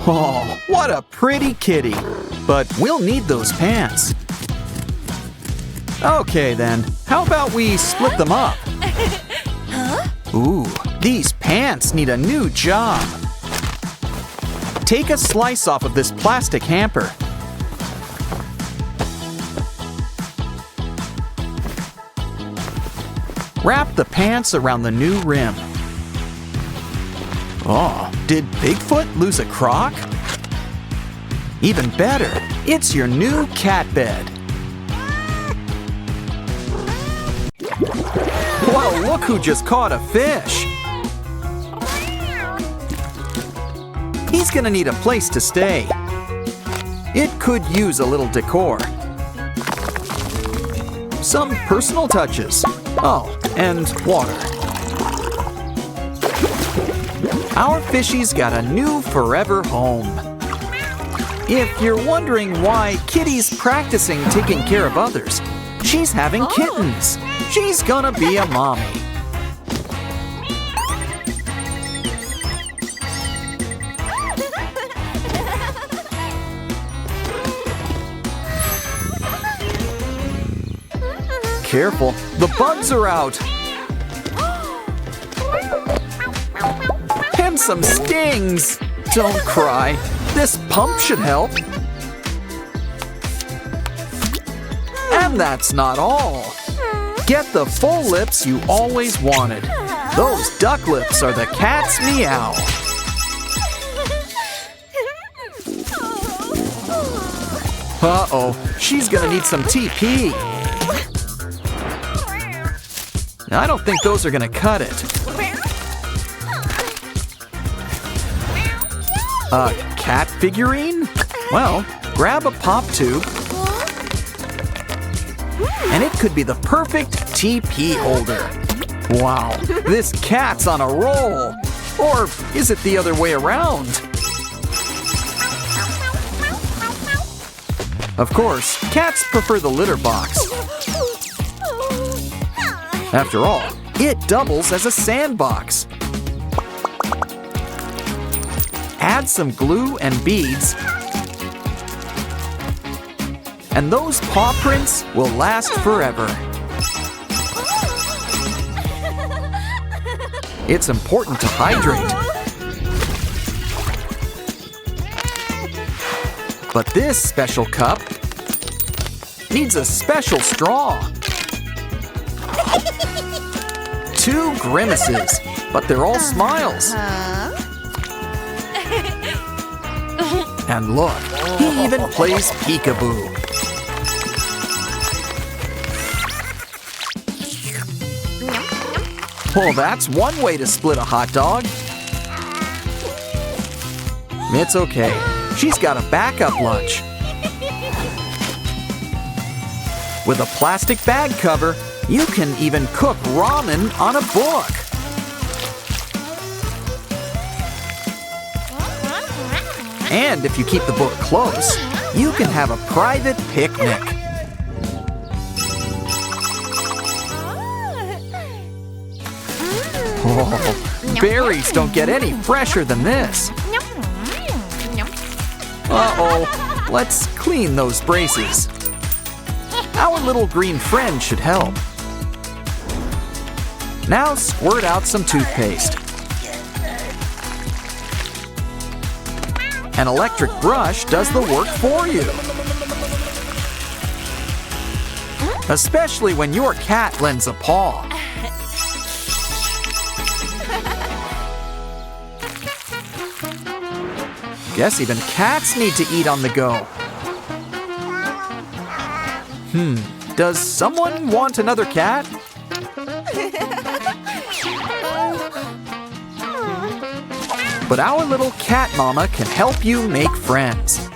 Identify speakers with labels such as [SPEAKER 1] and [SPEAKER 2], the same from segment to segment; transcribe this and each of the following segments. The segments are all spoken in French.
[SPEAKER 1] Oh, what a pretty kitty. But we'll need those pants. Okay then, how about we split them up? Ooh, these pants need a new job. Take a slice off of this plastic hamper. Wrap the pants around the new rim. Oh, did Bigfoot lose a croc? Even better, it's your new cat bed. Whoa, look who just caught a fish. He's gonna need a place to stay. It could use a little decor. Some personal touches. Oh, and water. Our fishy's got a new forever home. If you're wondering why Kitty's practicing taking care of others, she's having kittens. She's gonna be a mommy. Careful, the bugs are out. And some stings. Don't cry. This pump should help. And that's not all. Get the full lips you always wanted. Those duck lips are the cat's meow. Uh-oh, she's gonna need some TP. I don't think those are gonna cut it. A cat figurine? Well, grab a pop tube. And it could be the perfect TP holder. Wow, this cat's on a roll. Or is it the other way around? Of course, cats prefer the litter box. After all, it doubles as a sandbox. Add some glue and beads, and those paw prints will last forever. It's important to hydrate. But this special cup needs a special straw. 2 grimaces, but they're all smiles. And look, he even plays peekaboo. Well, that's one way to split a hot dog. It's okay. She's got a backup lunch. With a plastic bag cover, you can even cook ramen on a book. And if you keep the book close, you can have a private picnic. Oh, berries don't get any fresher than this. Uh-oh, let's clean those braces. Our little green friend should help. Now squirt out some toothpaste. An electric brush does the work for you. Especially when your cat lends a paw. Guess even cats need to eat on the go. Does someone want another cat? But our little cat mama can help you make friends.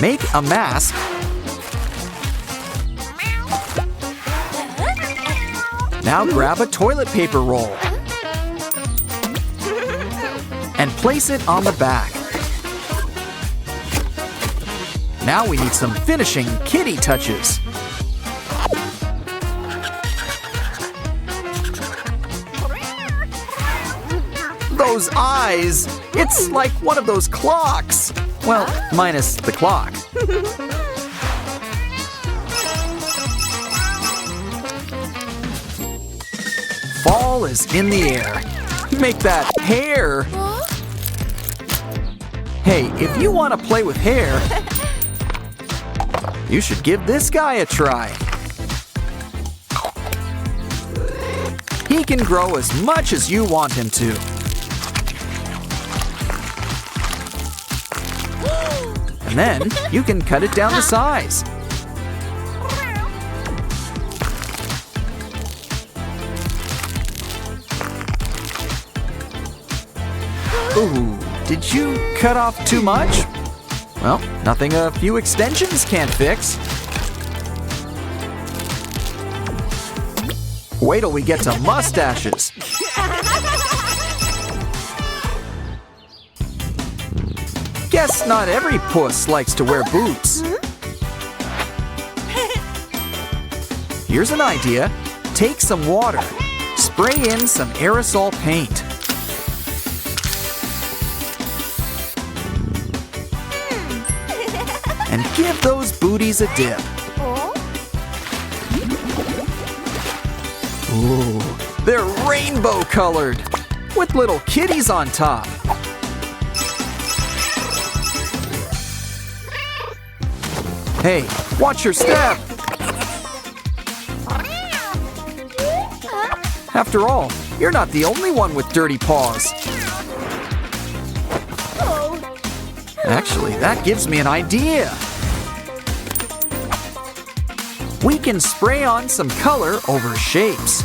[SPEAKER 1] Make a mask. Now grab a toilet paper roll. And place it on the back. Now we need some finishing kitty touches. Those eyes! It's like one of those clocks. Well, minus the clock. Fall is in the air. Make that hair. Hey, if you want to play with hair, you should give this guy a try. He can grow as much as you want him to. And then you can cut it down to size. Ooh, did you cut off too much? Well, nothing a few extensions can't fix. Wait till we get to mustaches. Guess not every puss likes to wear boots. Here's an idea. Take some water. Spray in some aerosol paint. And give those booties a dip. Ooh, they're rainbow colored, with little kitties on top. Hey, watch your step! After all, you're not the only one with dirty paws. Actually, that gives me an idea. We can spray on some color over shapes.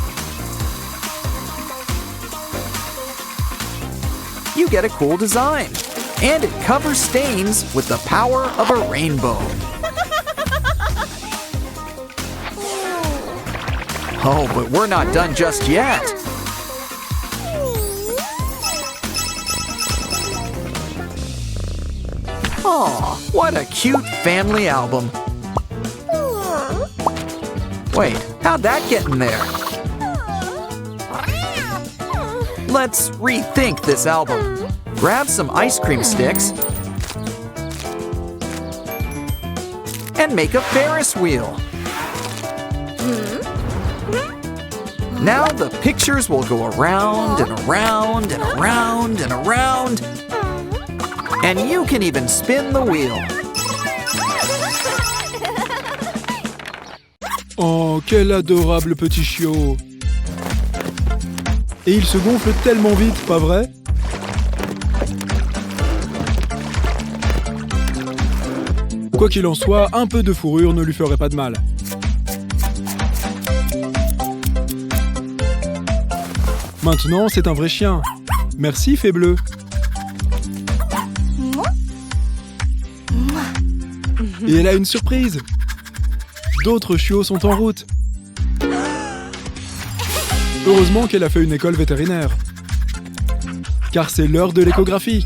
[SPEAKER 1] You get a cool design, and it covers stains with the power of a rainbow. Oh, but we're not done just yet. Aw, what a cute family album. Wait, how'd that get in there? Let's rethink this album. Grab some ice cream sticks and make a Ferris wheel. Now the pictures will go around and around and around and around. And you can even spin the wheel.
[SPEAKER 2] Oh, quel adorable petit chiot! Et il se gonfle tellement vite, pas vrai? Quoi qu'il en soit, un peu de fourrure ne lui ferait pas de mal. Maintenant, c'est un vrai chien. Merci, Fée Bleue. Et elle a une surprise. D'autres chiots sont en route. Heureusement qu'elle a fait une école vétérinaire. Car c'est l'heure de l'échographie.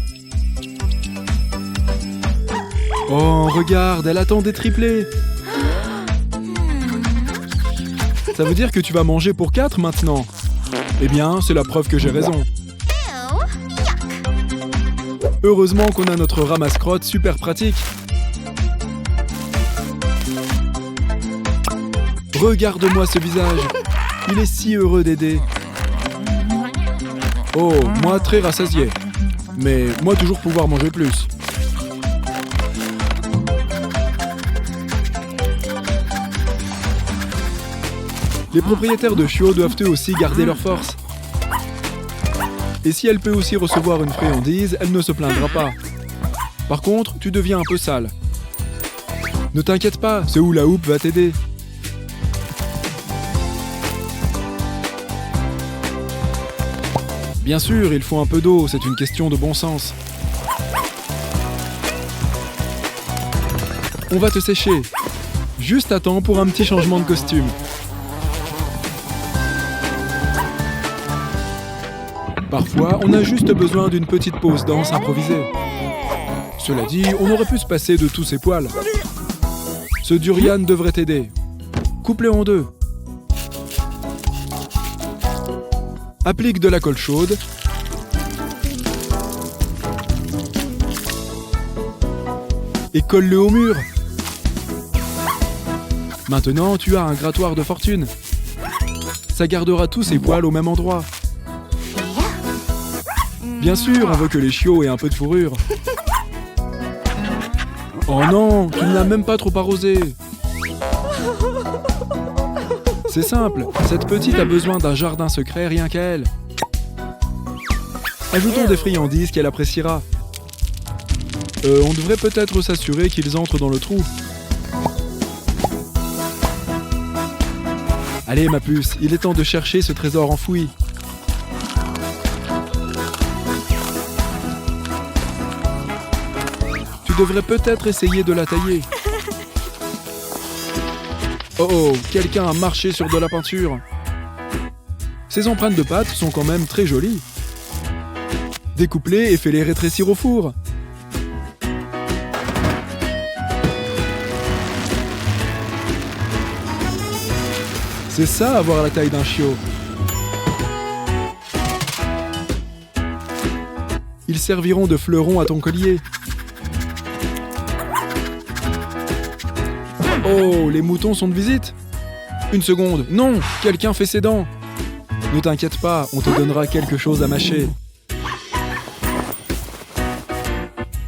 [SPEAKER 2] Oh, regarde, elle attend des triplés. Ça veut dire que tu vas manger pour 4 maintenant. Eh bien, c'est la preuve que j'ai raison. Heureusement qu'on a notre ramasse-crotte super pratique. Regarde-moi ce visage. Il est si heureux d'aider. Oh, moi très rassasié. Mais moi toujours pouvoir manger plus. Les propriétaires de chiots doivent eux aussi garder leur force. Et si elle peut aussi recevoir une friandise, elle ne se plaindra pas. Par contre, tu deviens un peu sale. Ne t'inquiète pas, ce hula hoop va t'aider. Bien sûr, il faut un peu d'eau, c'est une question de bon sens. On va te sécher. Juste à temps pour un petit changement de costume. Parfois, on a juste besoin d'une petite pause danse improvisée. Cela dit, on aurait pu se passer de tous ces poils. Ce durian devrait t'aider. Coupe-le en deux. Applique de la colle chaude. et colle-le au mur. Maintenant, tu as un grattoir de fortune. Ça gardera tous ses poils au même endroit. Bien sûr, on veut que les chiots aient un peu de fourrure. Oh non, tu ne l'as même pas trop arrosé. C'est simple, cette petite a besoin d'un jardin secret rien qu'à elle. Ajoutons des friandises qu'elle appréciera. On devrait peut-être s'assurer qu'ils entrent dans le trou. Allez ma puce, il est temps de chercher ce trésor enfoui. Tu devrais peut-être essayer de la tailler. Oh oh, quelqu'un a marché sur de la peinture. Ces empreintes de pâte sont quand même très jolies. Découpe-les et fais-les rétrécir au four. C'est ça, avoir la taille d'un chiot. Ils serviront de fleurons à ton collier. Oh, les moutons sont de visite. Une seconde, non, quelqu'un fait ses dents. Ne t'inquiète pas, on te donnera quelque chose à mâcher.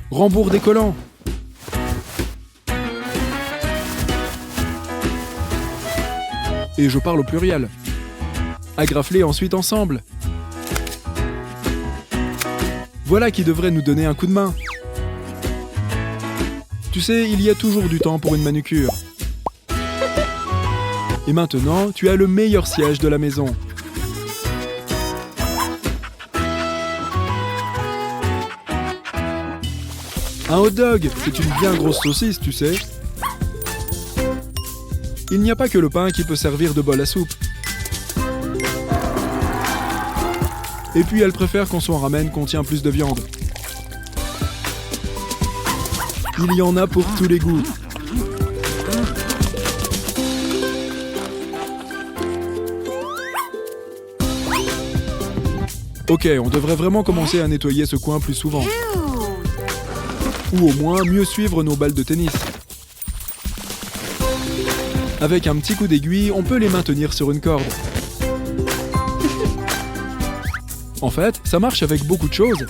[SPEAKER 2] Rembourre des collants. Et je parle au pluriel. Agrafe-les ensuite ensemble. Voilà qui devrait nous donner un coup de main. Tu sais, il y a toujours du temps pour une manucure. Et maintenant, tu as le meilleur siège de la maison. Un hot dog, c'est une bien grosse saucisse, tu sais. Il n'y a pas que le pain qui peut servir de bol à soupe. Et puis elle préfère quand son ramen contient plus de viande. Il y en a pour tous les goûts. Ok, on devrait vraiment commencer à nettoyer ce coin plus souvent. Ou au moins mieux suivre nos balles de tennis. Avec un petit coup d'aiguille, on peut les maintenir sur une corde. En fait, ça marche avec beaucoup de choses.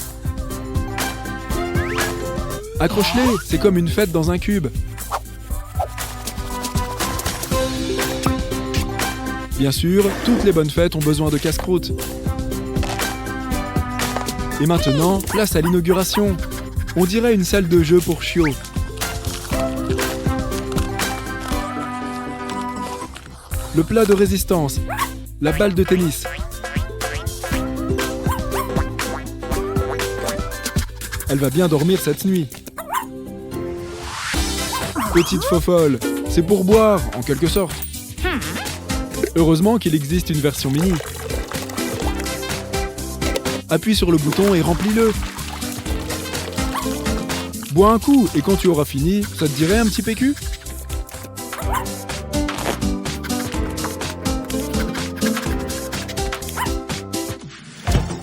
[SPEAKER 2] Accroche-les, c'est comme une fête dans un cube. Bien sûr, toutes les bonnes fêtes ont besoin de casse-croûte. Et maintenant, place à l'inauguration. On dirait une salle de jeu pour chiots. Le plat de résistance, la balle de tennis. Elle va bien dormir cette nuit. Petite fofolle, c'est pour boire, en quelque sorte. Heureusement qu'il existe une version mini. Appuie sur le bouton et remplis-le. Bois un coup, et quand tu auras fini, ça te dirait un petit PQ ?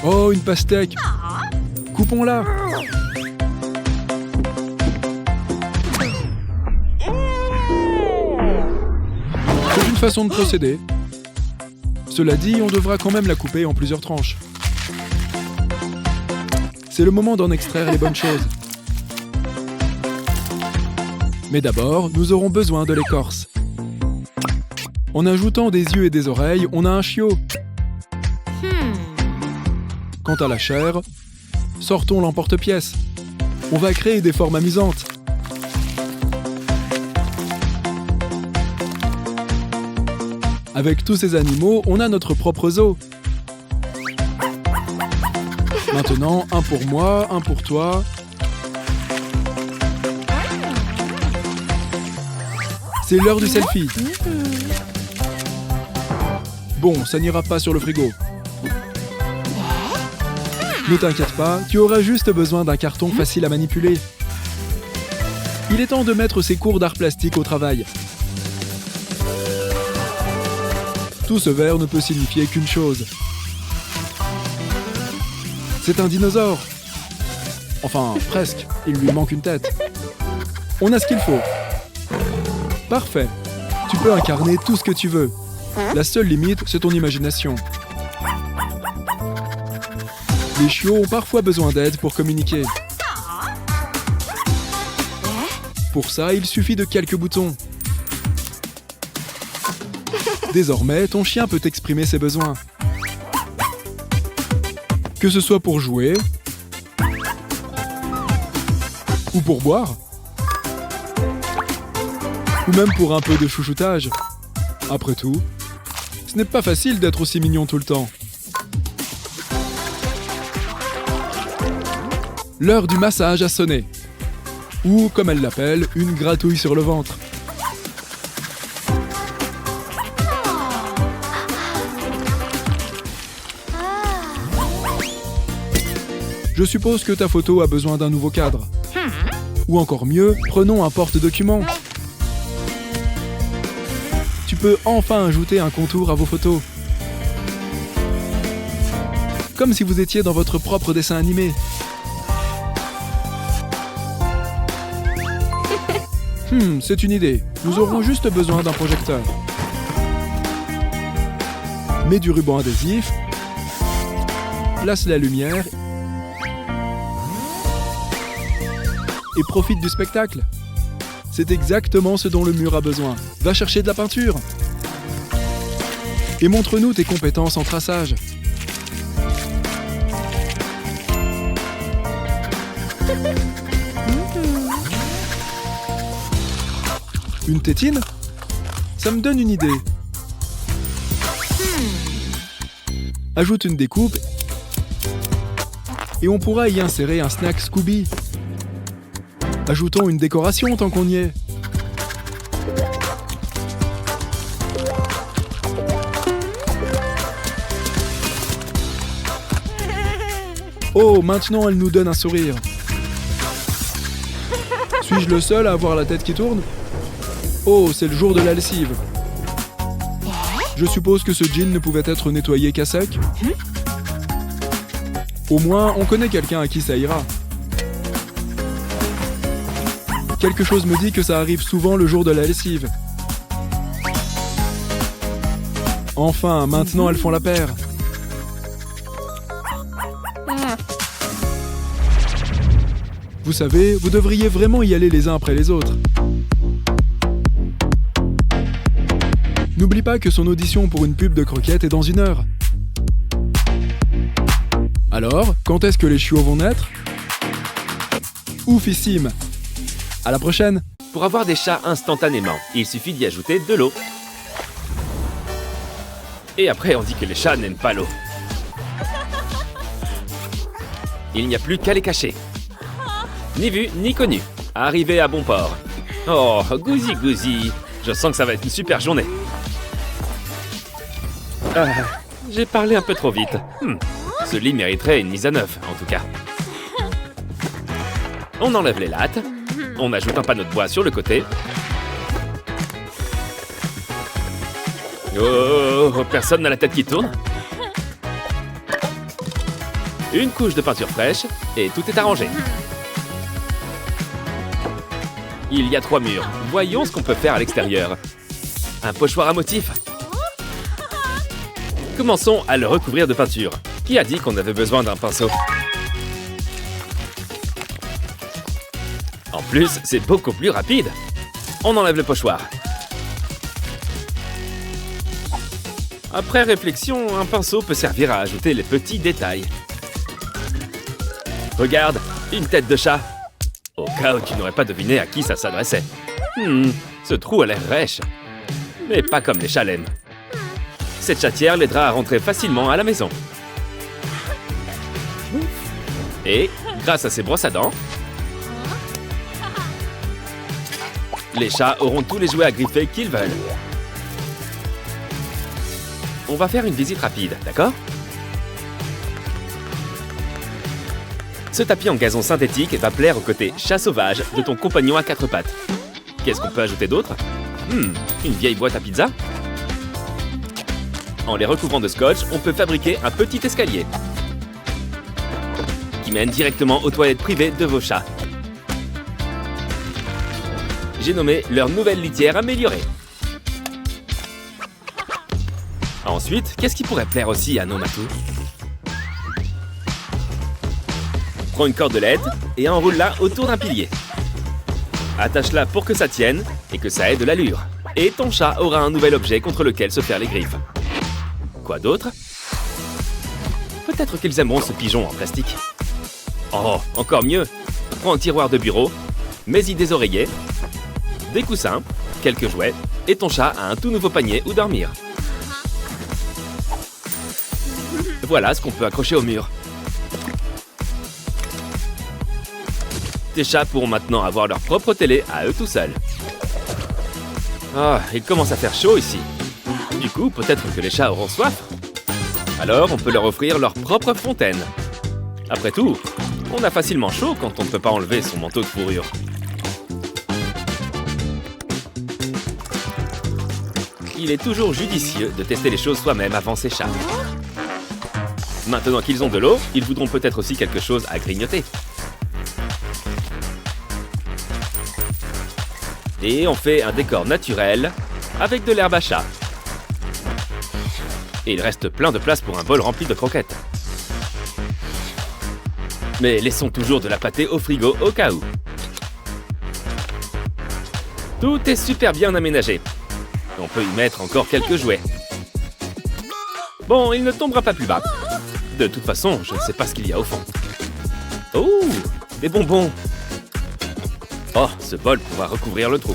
[SPEAKER 2] Oh, une pastèque. Coupons-la. C'est une façon de procéder. Cela dit, on devra quand même la couper en plusieurs tranches. C'est le moment d'en extraire les bonnes choses. Mais d'abord, nous aurons besoin de l'écorce. En ajoutant des yeux et des oreilles, on a un chiot. Quant à la chair, sortons l'emporte-pièce. On va créer des formes amusantes. Avec tous ces animaux, on a notre propre zoo. Maintenant, un pour moi, un pour toi. C'est l'heure du selfie. Bon, ça n'ira pas sur le frigo. Ne t'inquiète pas, tu auras juste besoin d'un carton facile à manipuler. Il est temps de mettre ces cours d'art plastique au travail. Tout ce verre ne peut signifier qu'une chose. C'est un dinosaure. Enfin, presque, il lui manque une tête. On a ce qu'il faut. Parfait. Tu peux incarner tout ce que tu veux. La seule limite, c'est ton imagination. Les chiots ont parfois besoin d'aide pour communiquer. Pour ça, il suffit de quelques boutons. Désormais, ton chien peut exprimer ses besoins. Que ce soit pour jouer ou pour boire, ou même pour un peu de chouchoutage. Après tout, ce n'est pas facile d'être aussi mignon tout le temps. L'heure du massage a sonné. Ou, comme elle l'appelle, une gratouille sur le ventre. Je suppose que ta photo a besoin d'un nouveau cadre. Ou encore mieux, prenons un porte-document. Tu peux enfin ajouter un contour à vos photos. Comme si vous étiez dans votre propre dessin animé. C'est une idée. Nous aurons juste besoin d'un projecteur. Mets du ruban adhésif. Place la lumière. Et profite du spectacle. C'est exactement ce dont le mur a besoin. Va chercher de la peinture. Et montre-nous tes compétences en traçage. Une tétine? Ça me donne une idée. Ajoute une découpe et on pourra y insérer un snack Scooby. Ajoutons une décoration tant qu'on y est. Oh, maintenant elle nous donne un sourire. Suis-je le seul à avoir la tête qui tourne? Oh, c'est le jour de la lessive. Je suppose que ce jean ne pouvait être nettoyé qu'à sec. Au moins, on connaît quelqu'un à qui ça ira. Quelque chose me dit que ça arrive souvent le jour de la lessive. Enfin, maintenant elles font la paire. Vous savez, vous devriez vraiment y aller les uns après les autres. N'oublie pas que son audition pour une pub de croquettes est dans 1 heure. Alors, quand est-ce que les chiots vont naître? Oufissime! À la prochaine!
[SPEAKER 3] Pour avoir des chats instantanément, il suffit d'y ajouter de l'eau. Et après, on dit que les chats n'aiment pas l'eau. Il n'y a plus qu'à les cacher. Ni vu, ni connu. Arrivé à bon port. Oh, Gouzi Gouzi. Je sens que ça va être une super journée. J'ai parlé un peu trop vite. Ce lit mériterait une mise à neuf, en tout cas. On enlève les lattes. On ajoute un panneau de bois sur le côté. Oh, personne n'a la tête qui tourne. Une couche de peinture fraîche et tout est arrangé. Il y a 3 murs. Voyons ce qu'on peut faire à l'extérieur. Un pochoir à motifs. Commençons à le recouvrir de peinture. Qui a dit qu'on avait besoin d'un pinceau? En plus, c'est beaucoup plus rapide. On enlève le pochoir. Après réflexion, un pinceau peut servir à ajouter les petits détails. Regarde, une tête de chat. Au cas où tu n'aurais pas deviné à qui ça s'adressait. Ce trou a l'air rêche. Mais pas comme les chats l'aiment. Cette chatière l'aidera à rentrer facilement à la maison. Et, grâce à ses brosses à dents, les chats auront tous les jouets à griffer qu'ils veulent. On va faire une visite rapide, d'accord? Ce tapis en gazon synthétique va plaire au côté chat sauvage de ton compagnon à 4 pattes. Qu'est-ce qu'on peut ajouter d'autre? Une vieille boîte à pizza? En les recouvrant de scotch, on peut fabriquer un petit escalier qui mène directement aux toilettes privées de vos chats. j'ai nommé leur nouvelle litière améliorée. Ensuite, qu'est-ce qui pourrait plaire aussi à nos matous? Prends une cordelette et enroule-la autour d'un pilier. Attache-la pour que ça tienne et que ça ait de l'allure. Et ton chat aura un nouvel objet contre lequel se faire les griffes. Quoi d'autre? Peut-être qu'ils aimeront ce pigeon en plastique. Oh, encore mieux! Prends un tiroir de bureau, mets-y des oreillers, des coussins, quelques jouets, et ton chat a un tout nouveau panier où dormir. Voilà ce qu'on peut accrocher au mur. Tes chats pourront maintenant avoir leur propre télé à eux tout seuls. Ah, il commence à faire chaud ici. Du coup, peut-être que les chats auront soif. Alors, on peut leur offrir leur propre fontaine. Après tout, on a facilement chaud quand on ne peut pas enlever son manteau de fourrure. Il est toujours judicieux de tester les choses soi-même avant ses chats. Maintenant qu'ils ont de l'eau, ils voudront peut-être aussi quelque chose à grignoter. Et on fait un décor naturel avec de l'herbe à chat. Et il reste plein de place pour un bol rempli de croquettes. Mais laissons toujours de la pâtée au frigo au cas où. Tout est super bien aménagé. On peut y mettre encore quelques jouets. Bon, il ne tombera pas plus bas. De toute façon, je ne sais pas ce qu'il y a au fond. Oh, des bonbons. Oh, ce bol pourra recouvrir le trou.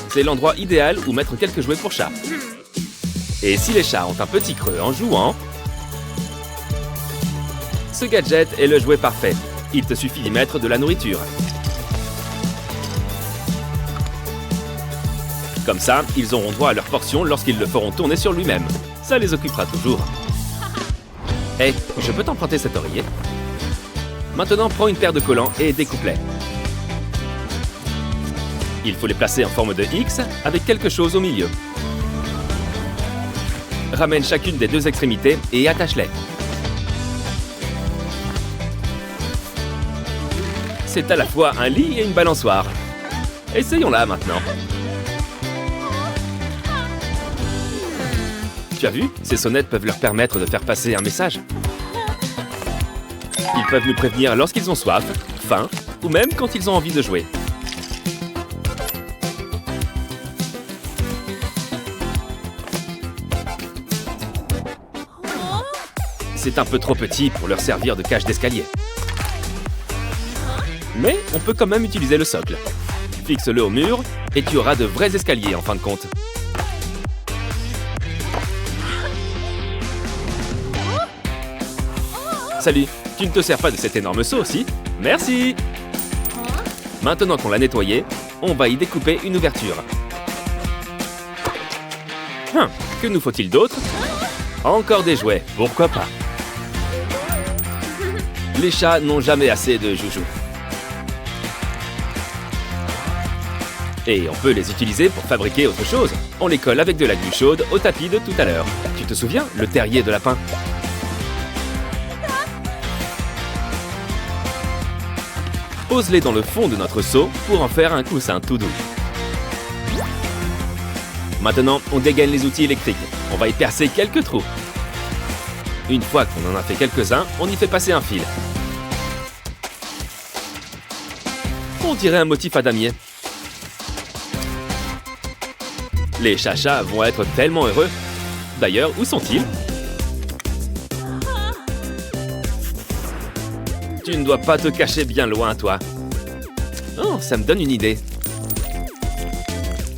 [SPEAKER 3] C'est l'endroit idéal où mettre quelques jouets pour chats. Et si les chats ont un petit creux en jouant, ce gadget est le jouet parfait. Il te suffit d'y mettre de la nourriture. Comme ça, ils auront droit à leur portion lorsqu'ils le feront tourner sur lui-même. Ça les occupera toujours. Hé, je peux t'emprunter cet oreiller? Maintenant, prends une paire de collants et découpe-les. Il faut les placer en forme de X avec quelque chose au milieu. Ramène chacune des deux extrémités et attache-les. C'est à la fois un lit et une balançoire. Essayons-la maintenant. Tu as vu? Ces sonnettes peuvent leur permettre de faire passer un message. Ils peuvent nous prévenir lorsqu'ils ont soif, faim ou même quand ils ont envie de jouer. C'est un peu trop petit pour leur servir de cage d'escalier. Mais on peut quand même utiliser le socle. Fixe-le au mur et tu auras de vrais escaliers en fin de compte. Salut, tu ne te sers pas de cet énorme seau aussi? Merci! Maintenant qu'on l'a nettoyé, on va y découper une ouverture. Que nous faut-il d'autre? Encore des jouets, pourquoi pas? Les chats n'ont jamais assez de joujoux. Et on peut les utiliser pour fabriquer autre chose. On les colle avec de la glu chaude au tapis de tout à l'heure. Tu te souviens, le terrier de lapin? Pose-les dans le fond de notre seau pour en faire un coussin tout doux. Maintenant, on dégaine les outils électriques. On va y percer quelques trous. Une fois qu'on en a fait quelques-uns, on y fait passer un fil. On dirait un motif à damier. Les chachas vont être tellement heureux. D'ailleurs, où sont-ils? Tu ne dois pas te cacher bien loin, toi. Oh, ça me donne une idée.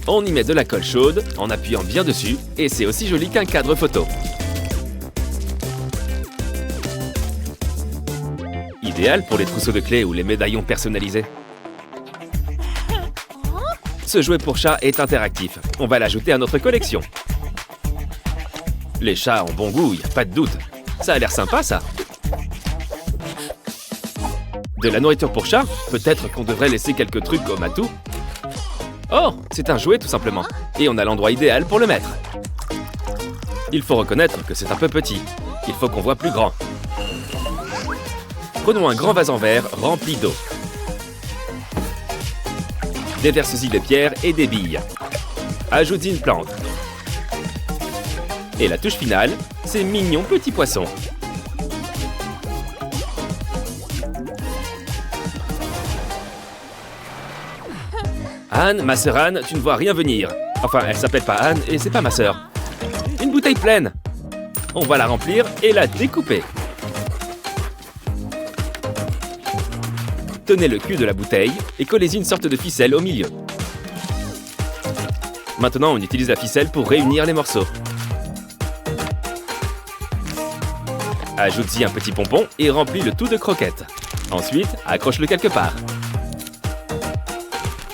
[SPEAKER 3] On y met de la colle chaude en appuyant bien dessus et c'est aussi joli qu'un cadre photo. Idéal pour les trousseaux de clés ou les médaillons personnalisés. Ce jouet pour chat est interactif. On va l'ajouter à notre collection. Les chats ont bon goût, y a pas de doute. Ça a l'air sympa, ça. De la nourriture pour chat? Peut-être qu'on devrait laisser quelques trucs au matou. Oh, c'est un jouet tout simplement. Et on a l'endroit idéal pour le mettre. Il faut reconnaître que c'est un peu petit. Il faut qu'on voit plus grand. Prenons un grand vase en verre rempli d'eau. Déverse-y des pierres et des billes. Ajoute-y une plante. Et la touche finale, c'est mignon petit poisson. Anne, ma sœur Anne, tu ne vois rien venir. Enfin, elle s'appelle pas Anne et c'est pas ma sœur. Une bouteille pleine. On va la remplir et la découper. Tenez le cul de la bouteille et collez-y une sorte de ficelle au milieu. Maintenant, on utilise la ficelle pour réunir les morceaux. Ajoute-y un petit pompon et remplis le tout de croquettes. Ensuite, accroche-le quelque part.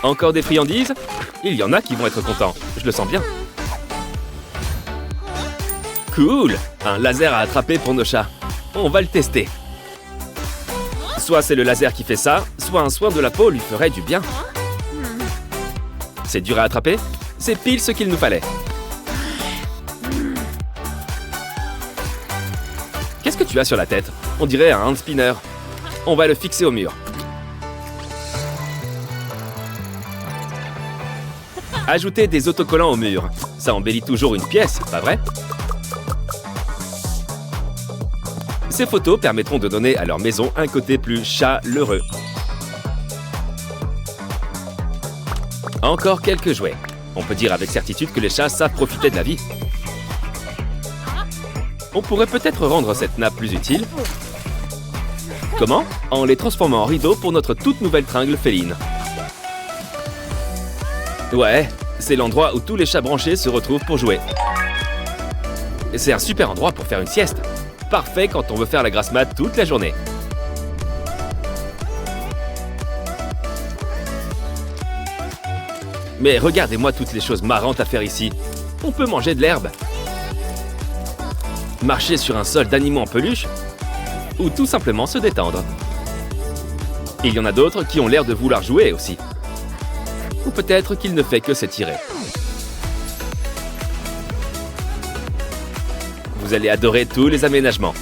[SPEAKER 3] Encore des friandises? Il y en a qui vont être contents, je le sens bien. Cool! Un laser à attraper pour nos chats. On va le tester. Soit c'est le laser qui fait ça, soit un soin de la peau lui ferait du bien. C'est dur à attraper? C'est pile ce qu'il nous fallait. Qu'est-ce que tu as sur la tête? On dirait un hand spinner. On va le fixer au mur. Ajoutez des autocollants au mur. Ça embellit toujours une pièce, pas vrai? Ces photos permettront de donner à leur maison un côté plus chaleureux. Encore quelques jouets. On peut dire avec certitude que les chats savent profiter de la vie. On pourrait peut-être rendre cette nappe plus utile. Comment? En les transformant en rideaux pour notre toute nouvelle tringle féline. Ouais, c'est l'endroit où tous les chats branchés se retrouvent pour jouer. C'est un super endroit pour faire une sieste. Parfait quand on veut faire la grasse mat toute la journée. Mais regardez-moi toutes les choses marrantes à faire ici. On peut manger de l'herbe, marcher sur un sol d'animaux en peluche, ou tout simplement se détendre. Il y en a d'autres qui ont l'air de vouloir jouer aussi. Ou peut-être qu'il ne fait que s'étirer. Vous allez adorer tous les aménagements.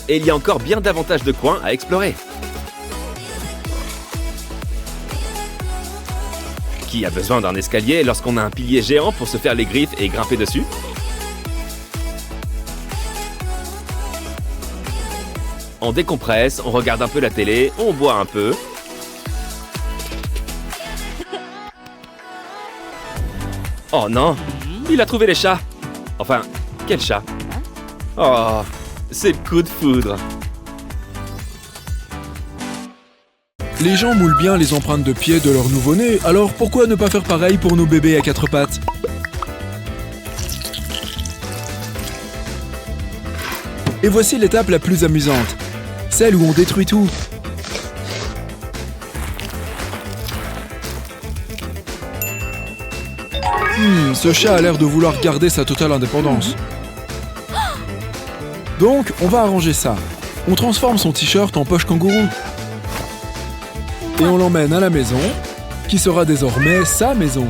[SPEAKER 3] Et il y a encore bien davantage de coins à explorer. Qui a besoin d'un escalier lorsqu'on a un pilier géant pour se faire les griffes et grimper dessus? On décompresse, on regarde un peu la télé, on boit un peu. Oh non, il a trouvé les chats. Enfin, quel chat? Oh, c'est le coup de foudre.
[SPEAKER 2] Les gens moulent bien les empreintes de pieds de leur nouveau-né, alors pourquoi ne pas faire pareil pour nos bébés à quatre pattes? Et voici l'étape la plus amusante, celle où on détruit tout. Ce chat a l'air de vouloir garder sa totale indépendance. Donc, on va arranger ça. On transforme son t-shirt en poche kangourou. Et on l'emmène à la maison, qui sera désormais sa maison.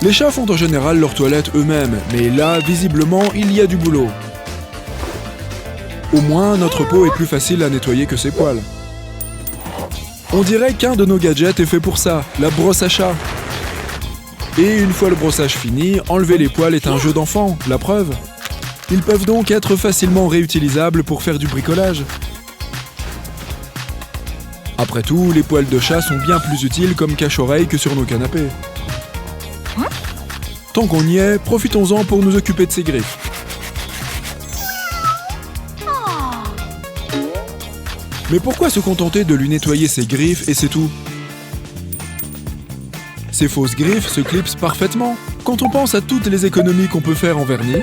[SPEAKER 2] Les chats font en général leur toilette eux-mêmes, mais là, visiblement, il y a du boulot. Au moins, notre peau est plus facile à nettoyer que ses poils. On dirait qu'un de nos gadgets est fait pour ça, la brosse à chat. Et une fois le brossage fini, enlever les poils est un jeu d'enfant, la preuve. Ils peuvent donc être facilement réutilisables pour faire du bricolage. Après tout, les poils de chat sont bien plus utiles comme cache-oreille que sur nos canapés. Tant qu'on y est, profitons-en pour nous occuper de ses griffes. Mais pourquoi se contenter de lui nettoyer ses griffes et c'est tout? Ces fausses griffes se clipsent parfaitement quand on pense à toutes les économies qu'on peut faire en vernis.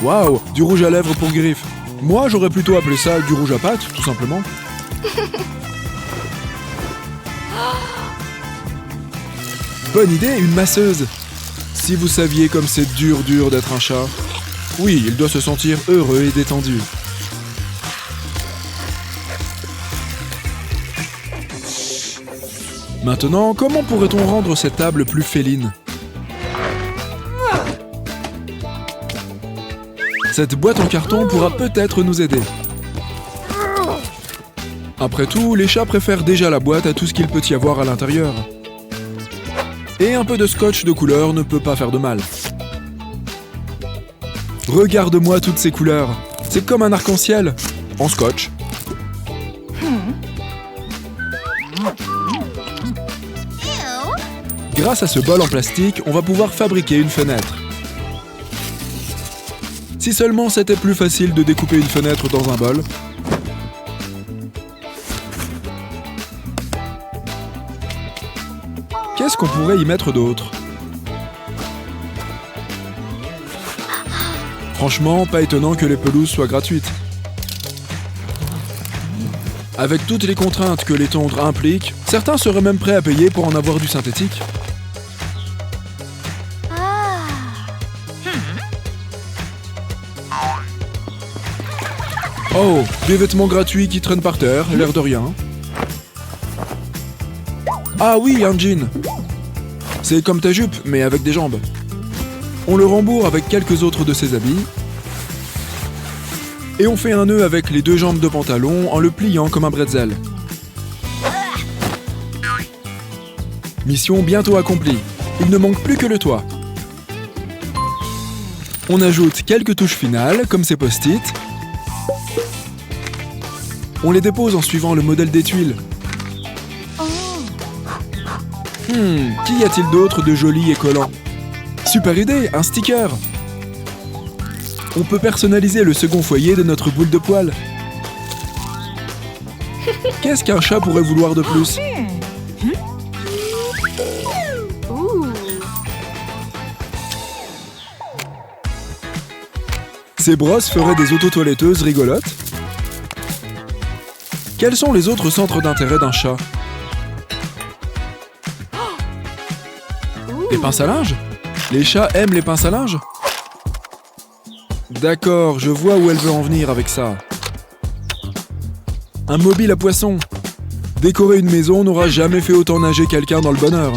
[SPEAKER 2] Waouh, du rouge à lèvres pour griffes. Moi, j'aurais plutôt appelé ça du rouge à pâte, tout simplement. Bonne idée, une masseuse. Si vous saviez comme c'est dur d'être un chat. Oui, il doit se sentir heureux et détendu. Maintenant, comment pourrait-on rendre cette table plus féline? Cette boîte en carton pourra peut-être nous aider. Après tout, les chats préfèrent déjà la boîte à tout ce qu'il peut y avoir à l'intérieur. Et un peu de scotch de couleur ne peut pas faire de mal. Regarde-moi toutes ces couleurs. C'est comme un arc-en-ciel, en scotch. Grâce à ce bol en plastique, on va pouvoir fabriquer une fenêtre. Si seulement c'était plus facile de découper une fenêtre dans un bol. Qu'est-ce qu'on pourrait y mettre d'autre? Franchement, pas étonnant que les pelouses soient gratuites. Avec toutes les contraintes que les tondres impliquent, certains seraient même prêts à payer pour en avoir du synthétique. Oh, des vêtements gratuits qui traînent par terre, l'air de rien. Ah oui, un jean. C'est comme ta jupe, mais avec des jambes. On le rembourre avec quelques autres de ses habits. Et on fait un nœud avec les deux jambes de pantalon en le pliant comme un bretzel. Mission bientôt accomplie. Il ne manque plus que le toit. On ajoute quelques touches finales, comme ces post-it. On les dépose en suivant le modèle des tuiles. Qu'y a-t-il d'autre de joli et collant? Super idée, un sticker! On peut personnaliser le second foyer de notre boule de poil. Qu'est-ce qu'un chat pourrait vouloir de plus? Ces brosses feraient des auto-toiletteuses rigolotes. Quels sont les autres centres d'intérêt d'un chat? Des pinces à linge? Les chats aiment les pinces à linge? D'accord, je vois où elle veut en venir avec ça. Un mobile à poissons. Décorer une maison n'aura jamais fait autant nager quelqu'un dans le bonheur.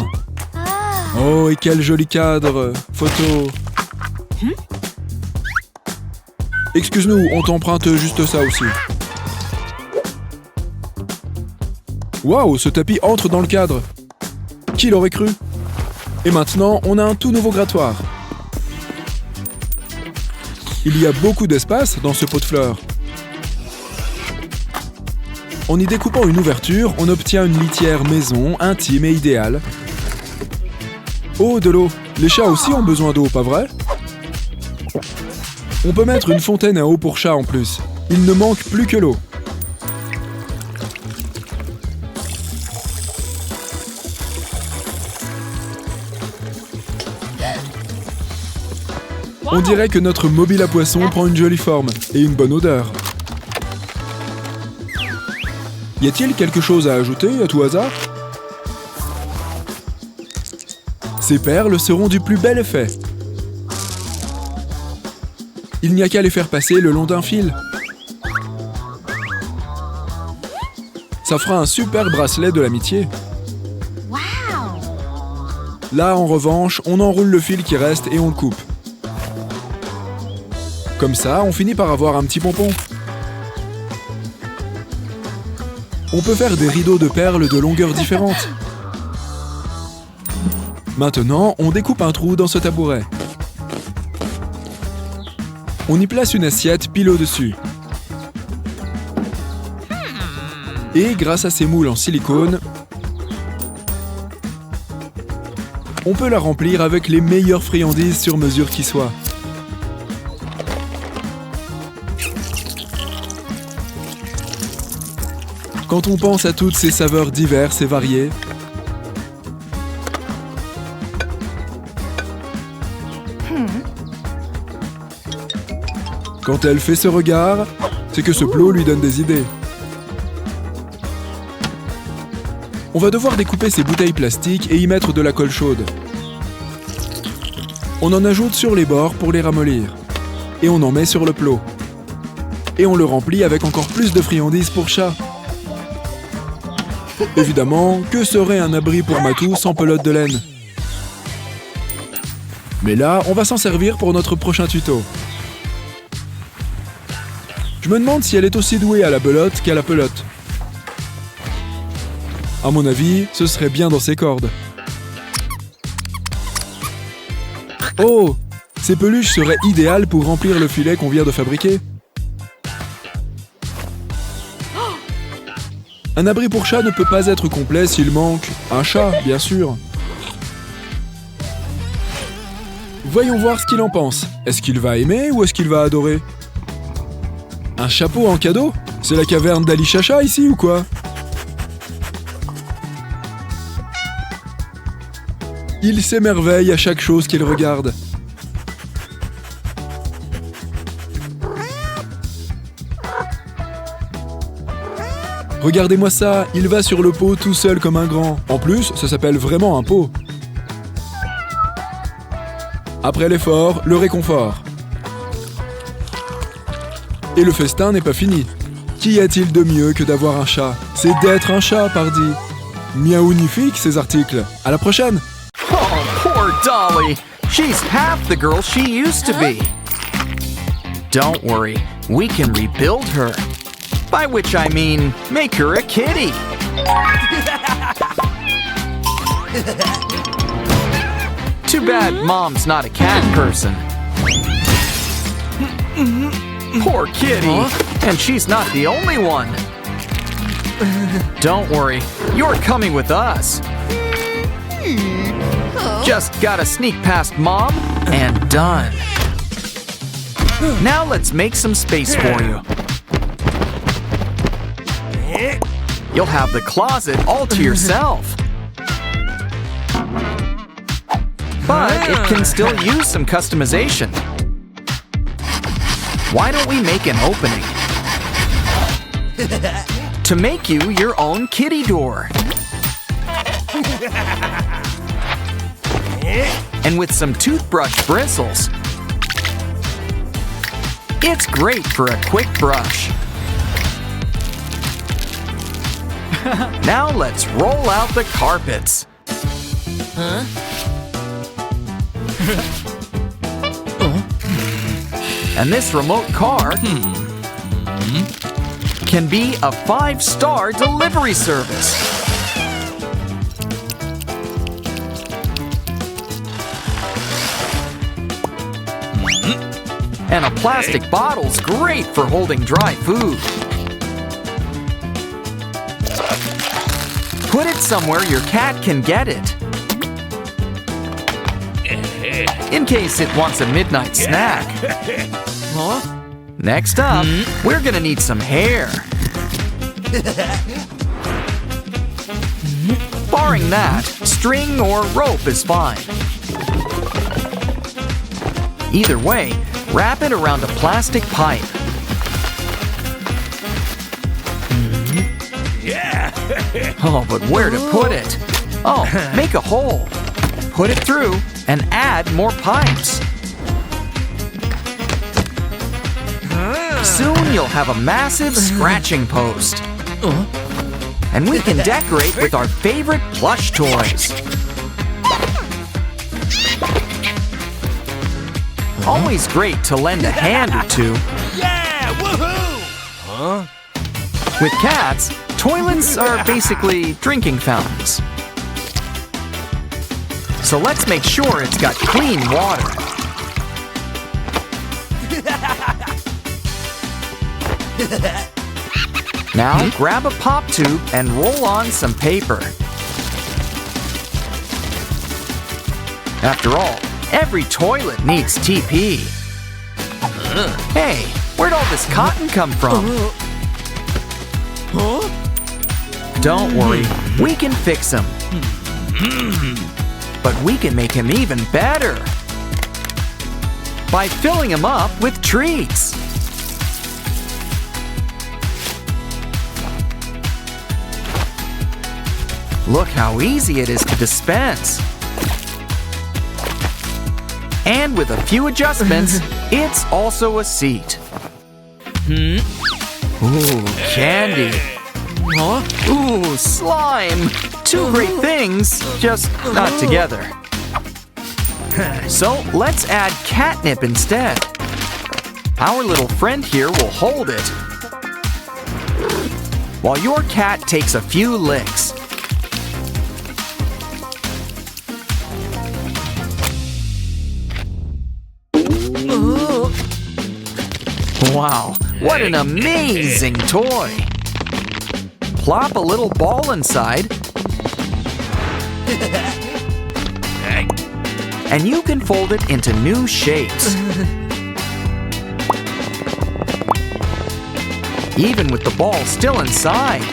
[SPEAKER 2] Oh, et quel joli cadre. Photo. Excuse-nous, on t'emprunte juste ça aussi. Waouh, ce tapis entre dans le cadre. Qui l'aurait cru? Et maintenant, on a un tout nouveau grattoir. Il y a beaucoup d'espace dans ce pot de fleurs. En y découpant une ouverture, on obtient une litière maison, intime et idéale. Oh, de l'eau. Les chats aussi ont besoin d'eau, pas vrai? On peut mettre une fontaine à eau pour chat en plus. Il ne manque plus que l'eau. On dirait que notre mobile à poissons prend une jolie forme et une bonne odeur. Y a-t-il quelque chose à ajouter à tout hasard? Ces perles seront du plus bel effet. Il n'y a qu'à les faire passer le long d'un fil. Ça fera un super bracelet de l'amitié. Là, en revanche, on enroule le fil qui reste et on le coupe. Comme ça, on finit par avoir un petit pompon. On peut faire des rideaux de perles de longueurs différentes. Maintenant, on découpe un trou dans ce tabouret. On y place une assiette pile au-dessus. Et grâce à ces moules en silicone, on peut la remplir avec les meilleures friandises sur mesure qui soient. Quand on pense à toutes ces saveurs diverses et variées, quand elle fait ce regard, c'est que ce plot lui donne des idées. On va devoir découper ces bouteilles plastiques et y mettre de la colle chaude. On en ajoute sur les bords pour les ramollir. Et on en met sur le plot. Et on le remplit avec encore plus de friandises pour chat. Évidemment, que serait un abri pour Matou sans pelote de laine? Mais là, on va s'en servir pour notre prochain tuto. Je me demande si elle est aussi douée à la belote qu'à la pelote. À mon avis, ce serait bien dans ses cordes. Oh! Ces peluches seraient idéales pour remplir le filet qu'on vient de fabriquer. Un abri pour chat ne peut pas être complet s'il manque un chat, bien sûr. Voyons voir ce qu'il en pense. Est-ce qu'il va aimer ou est-ce qu'il va adorer? Un chapeau en cadeau? C'est la caverne d'Ali Chacha ici ou quoi? Il s'émerveille à chaque chose qu'il regarde. Regardez-moi ça, il va sur le pot tout seul comme un grand. En plus, ça s'appelle vraiment un pot. Après l'effort, le réconfort. Et le festin n'est pas fini. Qu'y a-t-il de mieux que d'avoir un chat? C'est d'être un chat, pardi. Miaounifique ces articles. À la prochaine!
[SPEAKER 1] Oh, poor Dolly. She's half the girl she used to be. Don't worry, we can rebuild her. By which I mean, make her a kitty. Too bad Mom's not a cat person. Poor kitty. And she's not the only one. Don't worry, you're coming with us. Just gotta sneak past Mom, and done. Now let's make some space for you. You'll have the closet all to yourself. But it can still use some customization. Why don't we make an opening? To make you your own kitty door. And with some toothbrush bristles. It's great for a quick brush. Now let's roll out the carpets. And this remote car can be a 5-star delivery service. And a plastic bottle's great for holding dry food. Put it somewhere your cat can get it. In case it wants a midnight snack. Next up, we're gonna need some hair. Barring that, string or rope is fine. Either way, wrap it around a plastic pipe. Oh, but where to put it? Oh, make a hole. Put it through and add more pipes. Soon you'll have a massive scratching post. And we can decorate with our favorite plush toys. Always great to lend a hand or two.
[SPEAKER 4] Yeah! Woohoo!
[SPEAKER 1] With cats, toilets are basically drinking fountains. So let's make sure it's got clean water. Now grab a pop tube and roll on some paper. After all, every toilet needs TP. Hey, where'd all this cotton come from? Don't worry, we can fix him. But we can make him even better by filling him up with treats. Look how easy it is to dispense. And with a few adjustments, it's also a seat. Ooh, candy. Ooh, slime. Two great things, just not together. So let's add catnip instead. Our little friend here will hold it, while your cat takes a few licks. Wow, what an amazing toy! Plop a little ball inside, and you can fold it into new shapes. Even with the ball still inside.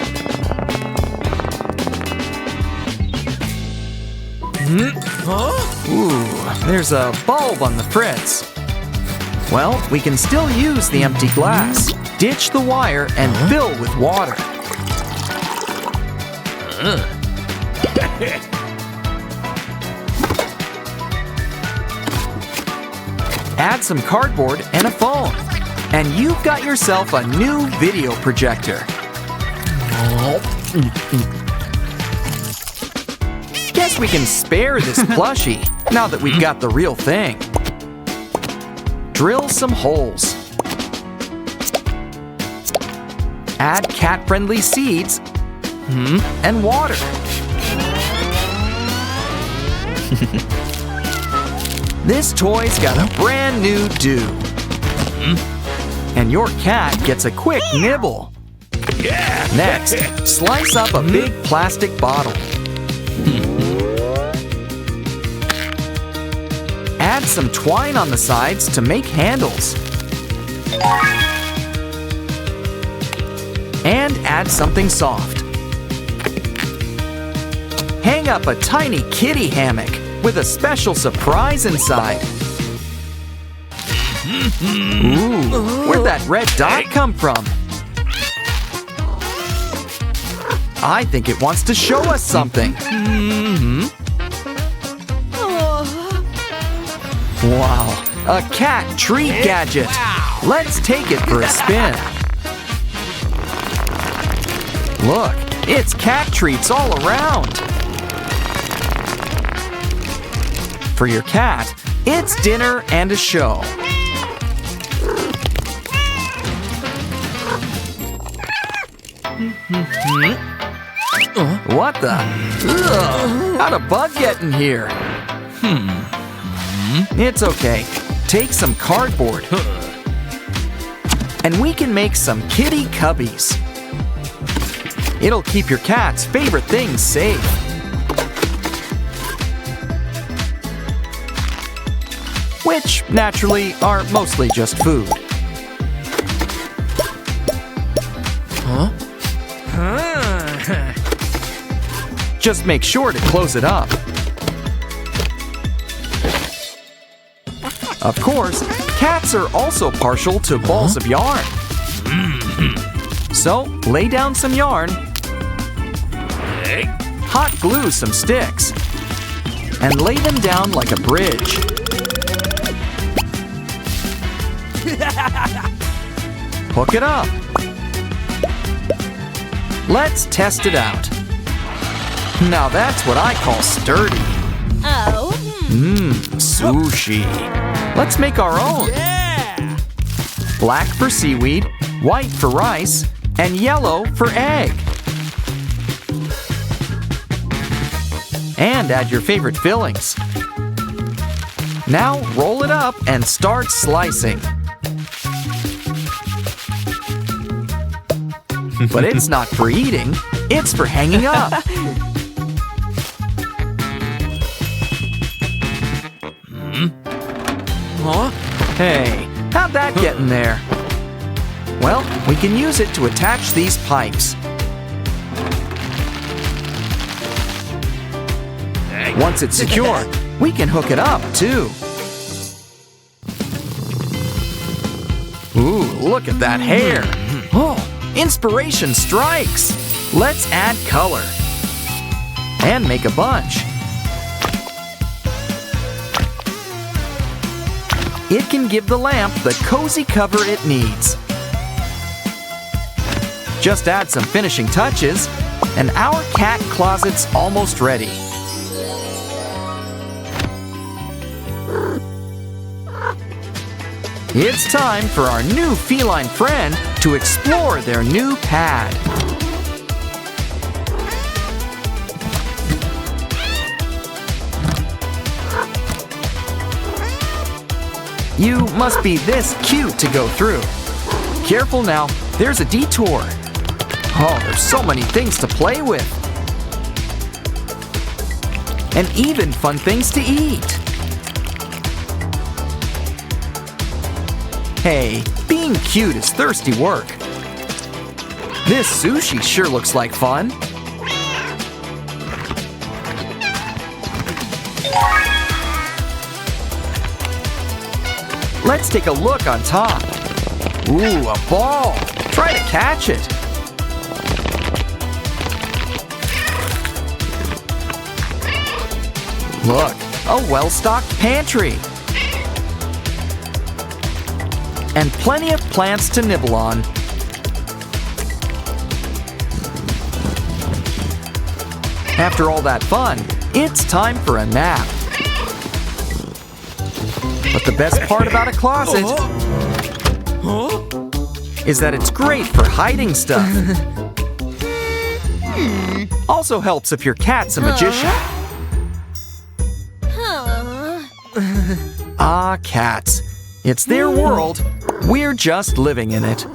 [SPEAKER 1] Ooh, there's a bulb on the fritz. Well, we can still use the empty glass. Ditch the wire and fill with water. Add some cardboard and a phone, and you've got yourself a new video projector. Guess we can spare this plushie now that we've got the real thing. Drill some holes. Add cat-friendly seeds and water. This toy's got a brand new dew. And your cat gets a quick nibble. Next, slice up a big plastic bottle. Add some twine on the sides to make handles. And add something soft. Hang up a tiny kitty hammock with a special surprise inside. Ooh, where'd that red dot come from? I think it wants to show us something. Wow, a cat treat gadget. Let's take it for a spin. Look, it's cat treats all around. For your cat, it's dinner and a show. What the? Ugh, how'd a bug get in here? It's okay. Take some cardboard. And we can make some kitty cubbies. It'll keep your cat's favorite things safe. Which, naturally, are mostly just food. Just make sure to close it up. Of course, cats are also partial to balls of yarn. So, lay down some yarn, hot glue some sticks, and lay them down like a bridge. Hook it up. Let's test it out. Now that's what I call sturdy. Sushi. Let's make our own. Black for seaweed, white for rice, and yellow for egg. And add your favorite fillings. Now roll it up and start slicing. But it's not for eating, it's for hanging up. Hey, how'd that get in there? Well, we can use it to attach these pipes. Once it's secure, we can hook it up too. Ooh, look at that hair. Oh, inspiration strikes. Let's add color. And make a bunch. It can give the lamp the cozy cover it needs. Just add some finishing touches, and our cat closet's almost ready. It's time for our new feline friend to explore their new pad. You must be this cute to go through. Careful now, there's a detour. Oh, there's so many things to play with. And even fun things to eat. Hey, being cute is thirsty work. This sushi sure looks like fun. Let's take a look on top. Ooh, a ball. Try to catch it. Look, a well-stocked pantry. And plenty of plants to nibble on. After all that fun, it's time for a nap. But the best part about a closet is that it's great for hiding stuff. Also helps if your cat's a magician. Ah, cats. It's their world. We're just living in it.